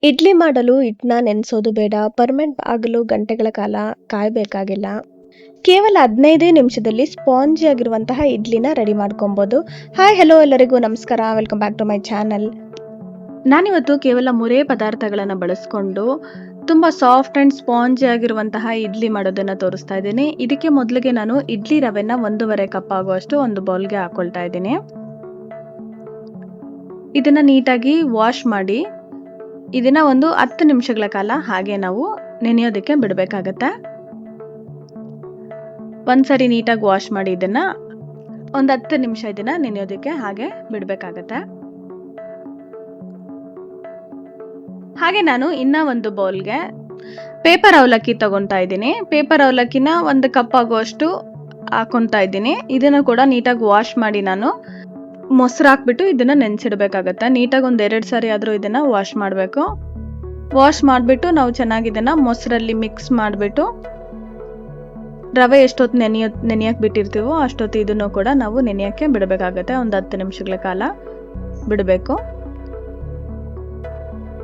ಇಡ್ಲಿ ಮಾಡಲು ಹಿಟ್ಟನ್ನ ನೆನೆಸೋದು ಬೇಡ, ಪರ್ಮನೆಂಟ್ ಆಗಲು ಗಂಟೆಗಳ ಕಾಲ ಕಾಯಬೇಕಾಗಿಲ್ಲ. ಕೇವಲ 15 ನಿಮಿಷದಲ್ಲಿ ಸ್ಪಾಂಜಿ ಆಗಿರುವಂತಹ ಇಡ್ಲಿನ ರೆಡಿ ಮಾಡ್ಕೊಬೋದು. ಹಾಯ್ ಹಲೋ ಎಲ್ಲರಿಗೂ ನಮಸ್ಕಾರ, welcome back to my channel. ನಾನಿವತ್ತು ಕೇವಲ 3 ಪದಾರ್ಥಗಳನ್ನು ಬಳಸ್ಕೊಂಡು ತುಂಬ ಸಾಫ್ಟ್ ಆ್ಯಂಡ್ ಸ್ಪಾಂಜಿ ಆಗಿರುವಂತಹ ಇಡ್ಲಿ ಮಾಡೋದನ್ನು ತೋರಿಸ್ತಾ ಇದ್ದೀನಿ. ಇದಕ್ಕೆ ಮೊದಲಿಗೆ ನಾನು ಇಡ್ಲಿ ರವೆನ 1.5 ಕಪ್ ಆಗುವಷ್ಟು ಒಂದು ಬೌಲ್ಗೆ ಹಾಕೊಳ್ತಾ ಇದ್ದೀನಿ. ಇದನ್ನು ನೀಟಾಗಿ ವಾಶ್ ಮಾಡಿ ಇದನ್ನ ಒಂದು 10 ನಿಮಿಷಗಳ ಕಾಲ ಹಾಗೆ ನಾವು ನೆನೆಯೋದಕ್ಕೆ ಬಿಡಬೇಕಾಗತ್ತೆ. ಒಂದ್ಸರಿ ನೀಟಾಗಿ ವಾಶ್ ಮಾಡಿ ಇದನ್ನ ಒಂದು 10 ನಿಮಿಷ ಇದನ್ನ ನೆನೆಯೋದಕ್ಕೆ ಹಾಗೆ ಬಿಡಬೇಕಾಗತ್ತೆ. ಹಾಗೆ ನಾನು ಇನ್ನ ಒಂದು ಬೌಲ್ಗೆ ಪೇಪರ್ ಅವಲಕ್ಕಿ ತಗೊತಾ ಇದ್ದೀನಿ. ಪೇಪರ್ ಅವಲಕ್ಕಿನ 1 ಕಪ್ ಆಗುವಷ್ಟು ಹಾಕೊತಾ ಇದ್ದೀನಿ. ಇದನ್ನು ಕೂಡ ನೀಟಾಗಿ ವಾಶ್ ಮಾಡಿ ನಾನು ಮೊಸರು ಹಾಕ್ಬಿಟ್ಟು ಇದನ್ನ ನೆನೆಸಿಡ್ಬೇಕಾಗತ್ತೆ. ನೀಟಾಗಿ ಒಂದು 2 ಸಾರಿ ಆದರೂ ಇದನ್ನ ವಾಶ್ ಮಾಡಬೇಕು. ವಾಶ್ ಮಾಡಿಬಿಟ್ಟು ನಾವು ಚೆನ್ನಾಗಿ ಇದನ್ನ ಮೊಸರಲ್ಲಿ ಮಿಕ್ಸ್ ಮಾಡಿಬಿಟ್ಟು ರವೆ ಎಷ್ಟೊತ್ತು ನೆನೆಯಕ್ಕೆ ಬಿಟ್ಟಿರ್ತೀವೋ ಅಷ್ಟೊತ್ತು ಇದನ್ನು ಕೂಡ ನಾವು ನೆನೆಯೋಕ್ಕೆ ಬಿಡಬೇಕಾಗತ್ತೆ. ಒಂದು 10 ನಿಮಿಷಗಳ ಕಾಲ ಬಿಡಬೇಕು.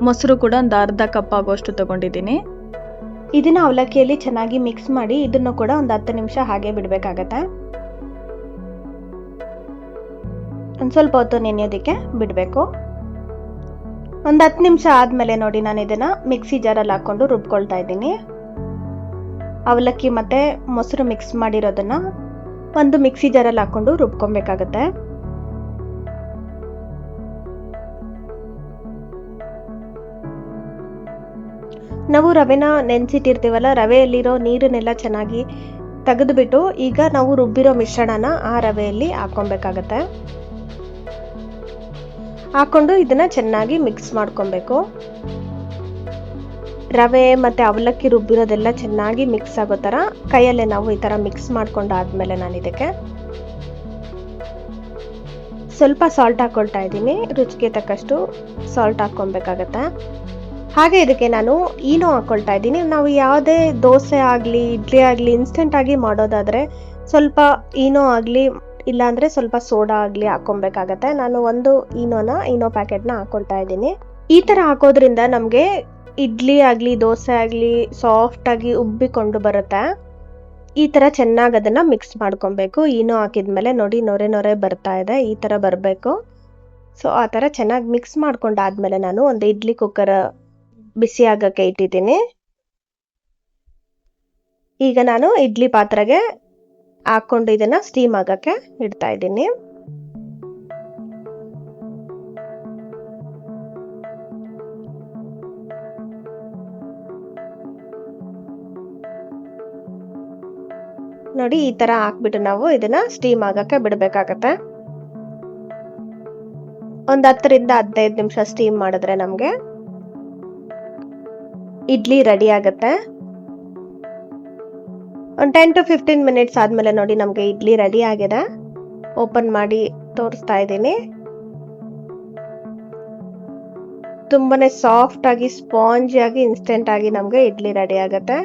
ಮೊಸರು ಕೂಡ ಒಂದು ಅರ್ಧ ಕಪ್ ಆಗುವಷ್ಟು ತಗೊಂಡಿದ್ದೀನಿ. ಇದನ್ನ ಅವಲಕ್ಕಿಯಲ್ಲಿ ಚೆನ್ನಾಗಿ ಮಿಕ್ಸ್ ಮಾಡಿ ಇದನ್ನು ಕೂಡ ಒಂದು 10 ನಿಮಿಷ ಹಾಗೆ ಬಿಡಬೇಕಾಗತ್ತೆ. ಒಂದು ಸ್ವಲ್ಪ ಹೊತ್ತು ನೆನೆಯೋದಕ್ಕೆ ಬಿಡಬೇಕು. ಒಂದು 10 ನಿಮಿಷ ಆದಮೇಲೆ ನೋಡಿ ನಾನು ಇದನ್ನು ಮಿಕ್ಸಿ ಜಾರಲ್ಲಿ ಹಾಕ್ಕೊಂಡು ರುಬ್ಕೊಳ್ತಾ ಇದ್ದೀನಿ. ಅವಲಕ್ಕಿ ಮತ್ತು ಮೊಸರು ಮಿಕ್ಸ್ ಮಾಡಿರೋದನ್ನು ಒಂದು ಮಿಕ್ಸಿ ಜಾರಲ್ಲಿ ಹಾಕ್ಕೊಂಡು ರುಬ್ಕೊಬೇಕಾಗತ್ತೆ. ನಾವು ರವೆನ ನೆನೆಸಿಟ್ಟಿರ್ತೀವಲ್ಲ, ರವೆಯಲ್ಲಿರೋ ನೀರನ್ನೆಲ್ಲ ಚೆನ್ನಾಗಿ ತೆಗೆದುಬಿಟ್ಟು ಈಗ ನಾವು ರುಬ್ಬಿರೋ ಮಿಶ್ರಣನ ಆ ರವೆಯಲ್ಲಿ ಹಾಕ್ಕೊಬೇಕಾಗತ್ತೆ. ಹಾಕೊಂಡು ಇದನ್ನ ಚೆನ್ನಾಗಿ ಮಿಕ್ಸ್ ಮಾಡ್ಕೊಬೇಕು. ರವೆ ಮತ್ತು ಅವಲಕ್ಕಿ ರುಬ್ಬಿರೋದೆಲ್ಲ ಚೆನ್ನಾಗಿ ಮಿಕ್ಸ್ ಆಗೋ ಥರ ಕೈಯಲ್ಲೇ ನಾವು ಈ ಥರ ಮಿಕ್ಸ್ ಮಾಡ್ಕೊಂಡಾದ್ಮೇಲೆ ನಾನು ಇದಕ್ಕೆ ಸ್ವಲ್ಪ ಸಾಲ್ಟ್ ಹಾಕ್ಕೊಳ್ತಾ ಇದ್ದೀನಿ. ರುಚಿಗೆ ತಕ್ಕಷ್ಟು ಸಾಲ್ಟ್ ಹಾಕ್ಕೊಬೇಕಾಗತ್ತೆ. ಹಾಗೆ ಇದಕ್ಕೆ ನಾನು ಈನೋ ಹಾಕ್ಕೊಳ್ತಾ ಇದ್ದೀನಿ. ನಾವು ಯಾವುದೇ ದೋಸೆ ಆಗಲಿ ಇಡ್ಲಿ ಆಗಲಿ ಇನ್ಸ್ಟೆಂಟ್ ಆಗಿ ಮಾಡೋದಾದರೆ ಸ್ವಲ್ಪ ಈನೋ ಆಗಲಿ ಇಲ್ಲಾಂದರೆ ಸ್ವಲ್ಪ ಸೋಡಾ ಆಗಲಿ ಹಾಕ್ಕೊಬೇಕಾಗತ್ತೆ. ನಾನು ಒಂದು ಈನೋ ಪ್ಯಾಕೆಟ್ನ ಹಾಕ್ಕೊಳ್ತಾ ಇದ್ದೀನಿ. ಈ ಥರ ಹಾಕೋದ್ರಿಂದ ನಮಗೆ ಇಡ್ಲಿ ಆಗಲಿ ದೋಸೆ ಆಗಲಿ ಸಾಫ್ಟಾಗಿ ಉಬ್ಬಿಕೊಂಡು ಬರುತ್ತೆ. ಈ ಥರ ಚೆನ್ನಾಗಿ ಅದನ್ನು ಮಿಕ್ಸ್ ಮಾಡ್ಕೊಬೇಕು. ಈನೋ ಹಾಕಿದ್ಮೇಲೆ ನೋಡಿ ನೊರೆ ಬರ್ತಾ ಇದೆ, ಈ ಥರ ಬರಬೇಕು. ಸೊ ಆ ಥರ ಚೆನ್ನಾಗಿ ಮಿಕ್ಸ್ ಮಾಡ್ಕೊಂಡಾದ್ಮೇಲೆ ನಾನು ಒಂದು ಇಡ್ಲಿ ಕುಕ್ಕರ್ ಬಿಸಿ ಆಗೋಕ್ಕೆ ಇಟ್ಟಿದ್ದೀನಿ. ಈಗ ನಾನು ಇಡ್ಲಿ ಪಾತ್ರೆಗೆ ಹಾಕ್ಕೊಂಡು ಇದನ್ನು ಸ್ಟೀಮ್ ಆಗೋಕ್ಕೆ ಇಡ್ತಾ ಇದ್ದೀನಿ. ನೋಡಿ ಈ ಥರ ಹಾಕ್ಬಿಟ್ಟು ನಾವು ಇದನ್ನು ಸ್ಟೀಮ್ ಆಗೋಕ್ಕೆ ಬಿಡಬೇಕಾಗತ್ತೆ. ಒಂದು 10 ರಿಂದ 15 ನಿಮಿಷ ಸ್ಟೀಮ್ ಮಾಡಿದ್ರೆ ನಮಗೆ ಇಡ್ಲಿ ರೆಡಿ ಆಗುತ್ತೆ. ಒಂದು 10 to 15 ಮಿನಿಟ್ಸ್ ಆದಮೇಲೆ ನೋಡಿ ನಮಗೆ ಇಡ್ಲಿ ರೆಡಿ ಆಗಿದೆ. ಓಪನ್ ಮಾಡಿ ತೋರಿಸ್ತಾ ಇದ್ದೀನಿ. ತುಂಬಾನೇ ಸಾಫ್ಟ್ ಆಗಿ ಸ್ಪಾಂಜಿ ಆಗಿ ಇನ್ಸ್ಟೆಂಟ್ ಆಗಿ ನಮಗೆ ಇಡ್ಲಿ ರೆಡಿ ಆಗುತ್ತೆ.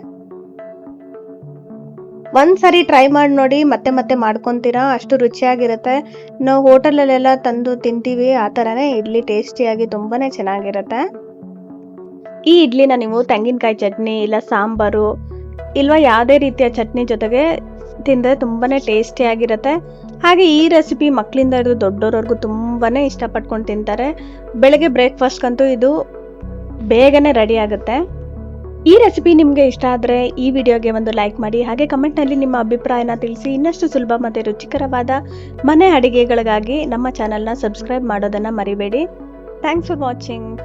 ಒಂದ್ಸರಿ ಟ್ರೈ ಮಾಡಿ ನೋಡಿ, ಮತ್ತೆ ಮತ್ತೆ ಮಾಡ್ಕೊತೀರಾ, ಅಷ್ಟು ರುಚಿಯಾಗಿರುತ್ತೆ. ನಾವು ಹೋಟೆಲಲ್ಲೆಲ್ಲ ತಂದು ತಿಂತೀವಿ, ಆ ಥರನೇ ಇಡ್ಲಿ ಟೇಸ್ಟಿಯಾಗಿ ತುಂಬಾನೇ ಚೆನ್ನಾಗಿರುತ್ತೆ. ಈ ಇಡ್ಲಿನ ನೀವು ತೆಂಗಿನಕಾಯಿ ಚಟ್ನಿ ಇಲ್ಲ ಸಾಂಬಾರು ಇಲ್ವಾ ಯಾವುದೇ ರೀತಿಯ ಚಟ್ನಿ ಜೊತೆಗೆ ತಿಂದರೆ ತುಂಬಾನೇ ಟೇಸ್ಟಿಯಾಗಿರುತ್ತೆ. ಹಾಗೆ ಈ ರೆಸಿಪಿ ಮಕ್ಕಳಿಂದ ಹಿಡಿದು ದೊಡ್ಡೋರವರೆಗೂ ತುಂಬಾನೇ ಇಷ್ಟಪಟ್ಕೊಂಡು ತಿಂತಾರೆ. ಬೆಳಗ್ಗೆ ಬ್ರೇಕ್ಫಾಸ್ಟ್ಗಂತೂ ಇದು ಬೇಗನೆ ರೆಡಿ ಆಗುತ್ತೆ. ಈ ರೆಸಿಪಿ ನಿಮಗೆ ಇಷ್ಟ ಆದರೆ ಈ ವಿಡಿಯೋಗೆ ಒಂದು ಲೈಕ್ ಮಾಡಿ. ಹಾಗೆ ಕಮೆಂಟ್ನಲ್ಲಿ ನಿಮ್ಮ ಅಭಿಪ್ರಾಯನ ತಿಳಿಸಿ. ಇನ್ನಷ್ಟು ಸುಲಭ ಮತ್ತು ರುಚಿಕರವಾದ ಮನೆ ಅಡಿಗೆಗಳಿಗಾಗಿ ನಮ್ಮ ಚಾನಲ್ನ ಸಬ್ಸ್ಕ್ರೈಬ್ ಮಾಡೋದನ್ನು ಮರಿಬೇಡಿ. Thanks for watching.